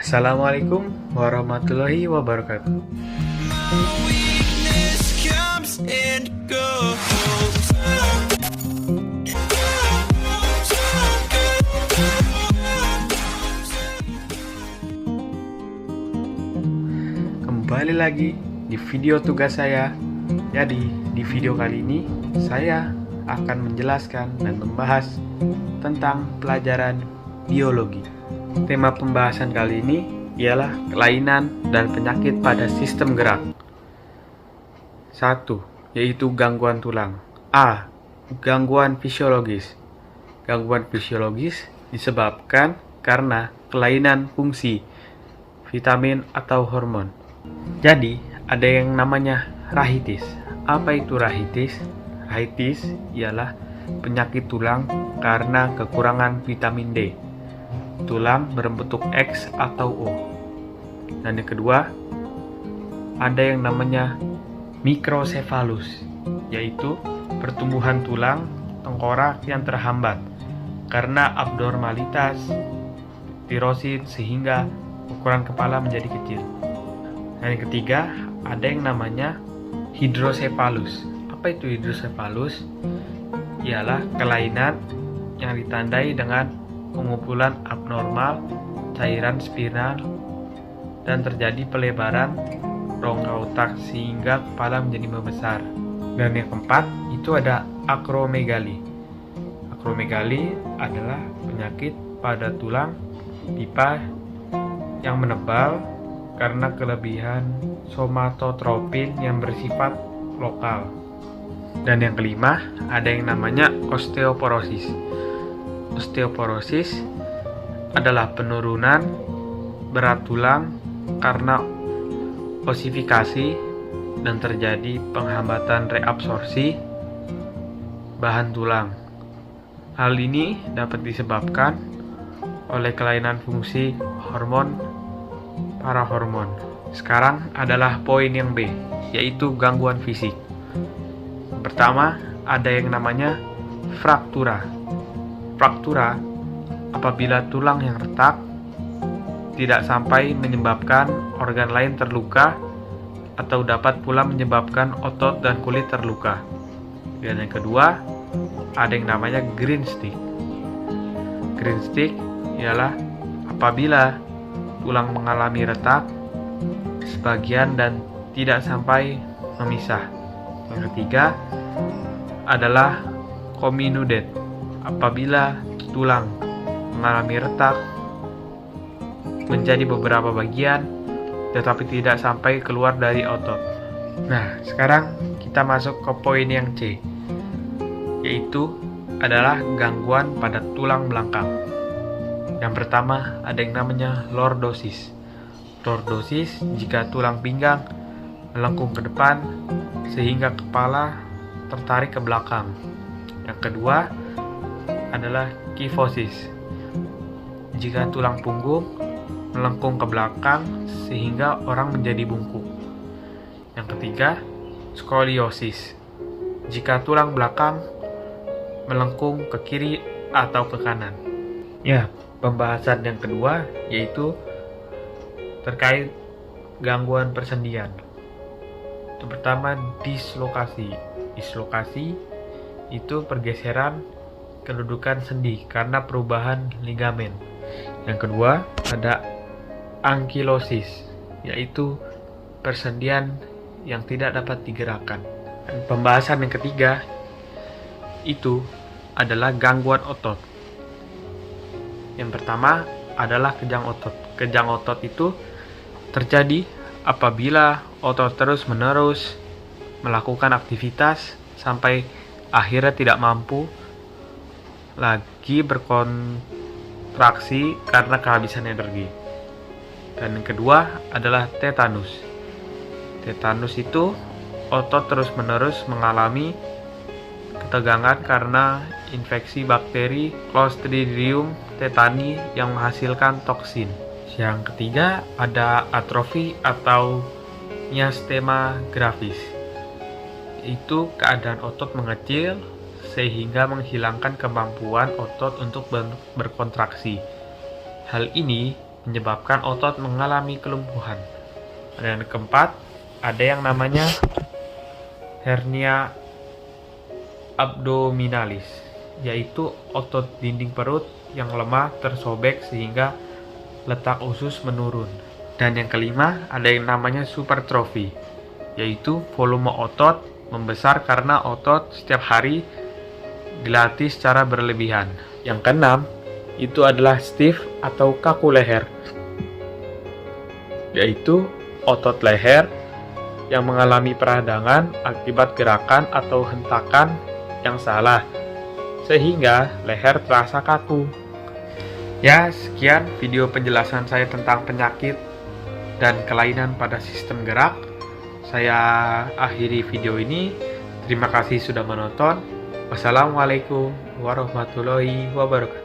Assalamualaikum warahmatullahi wabarakatuh. Kembali lagi di video tugas saya. Jadi, di video kali ini saya akan menjelaskan dan membahas tentang pelajaran biologi. Tema pembahasan kali ini ialah kelainan dan penyakit pada sistem gerak. 1. Yaitu gangguan tulang. A. Gangguan fisiologis. Gangguan fisiologis disebabkan karena kelainan fungsi vitamin atau hormon. Jadi, ada yang namanya rahitis. Apa itu rahitis? Rahitis ialah penyakit tulang karena kekurangan vitamin D. Tulang berbentuk X atau O. Dan yang kedua, ada yang namanya mikrosefalus, yaitu pertumbuhan tulang tengkorak yang terhambat karena abnormalitas tirosin sehingga ukuran kepala menjadi kecil. Dan yang ketiga, ada yang namanya hidrosefalus. Apa itu hidrosefalus? Ialah kelainan yang ditandai dengan pengumpulan abnormal cairan spinal dan terjadi pelebaran rongga otak sehingga kepala menjadi membesar. Dan yang keempat, itu ada akromegali. Akromegali adalah penyakit pada tulang pipa yang menebal karena kelebihan somatotropin yang bersifat lokal. Dan yang kelima, ada yang namanya osteoporosis. Osteoporosis adalah penurunan berat tulang karena osifikasi dan terjadi penghambatan reabsorpsi bahan tulang. Hal ini dapat disebabkan oleh kelainan fungsi hormon parahormon. Sekarang adalah poin yang B, yaitu gangguan fisik. Pertama, ada yang namanya fraktura. Fraktura apabila tulang yang retak tidak sampai menyebabkan organ lain terluka atau dapat pula menyebabkan otot dan kulit terluka. Dan yang kedua, ada yang namanya green stick. Green stick ialah apabila tulang mengalami retak sebagian dan tidak sampai memisah. Yang ketiga adalah comminuted. Apabila tulang mengalami retak menjadi beberapa bagian tetapi tidak sampai keluar dari otot. Nah, sekarang kita masuk ke poin yang C, yaitu adalah gangguan pada tulang belakang. Yang pertama, ada yang namanya lordosis. Lordosis jika tulang pinggang melengkung ke depan sehingga kepala tertarik ke belakang. Yang kedua adalah kifosis. Jika tulang punggung melengkung ke belakang sehingga orang menjadi bungkuk. Yang ketiga, skoliosis. Jika tulang belakang melengkung ke kiri atau ke kanan. Ya, pembahasan yang kedua yaitu terkait gangguan persendian. Yang pertama, dislokasi. Dislokasi itu pergeseran kedudukan sendi karena perubahan ligamen. Yang kedua, ada ankilosis, yaitu persendian yang tidak dapat digerakkan. Dan pembahasan yang ketiga itu adalah gangguan otot. Yang pertama adalah kejang otot. Kejang otot itu terjadi apabila otot terus-menerus melakukan aktivitas sampai akhirnya tidak mampu lagi berkontraksi karena kehabisan energi. Dan yang kedua adalah tetanus. Tetanus itu otot terus-menerus mengalami ketegangan karena infeksi bakteri Clostridium tetani yang menghasilkan toksin. Yang ketiga ada atrofi atau miastema gravis. Itu keadaan otot mengecil sehingga menghilangkan kemampuan otot untuk berkontraksi. Hal ini menyebabkan otot mengalami kelumpuhan. Dan yang keempat, ada yang namanya hernia abdominalis, yaitu otot dinding perut yang lemah tersobek sehingga letak usus menurun. Dan yang kelima, ada yang namanya supertrofi, yaitu volume otot membesar karena otot setiap hari dilatih secara berlebihan. Yang keenam, itu adalah stiff atau kaku leher, yaitu otot leher yang mengalami peradangan akibat gerakan atau hentakan yang salah, sehingga leher terasa kaku. Ya, sekian video penjelasan saya tentang penyakit dan kelainan pada sistem gerak. Saya akhiri video ini. Terima kasih sudah menonton. Wassalamualaikum warahmatullahi wabarakatuh.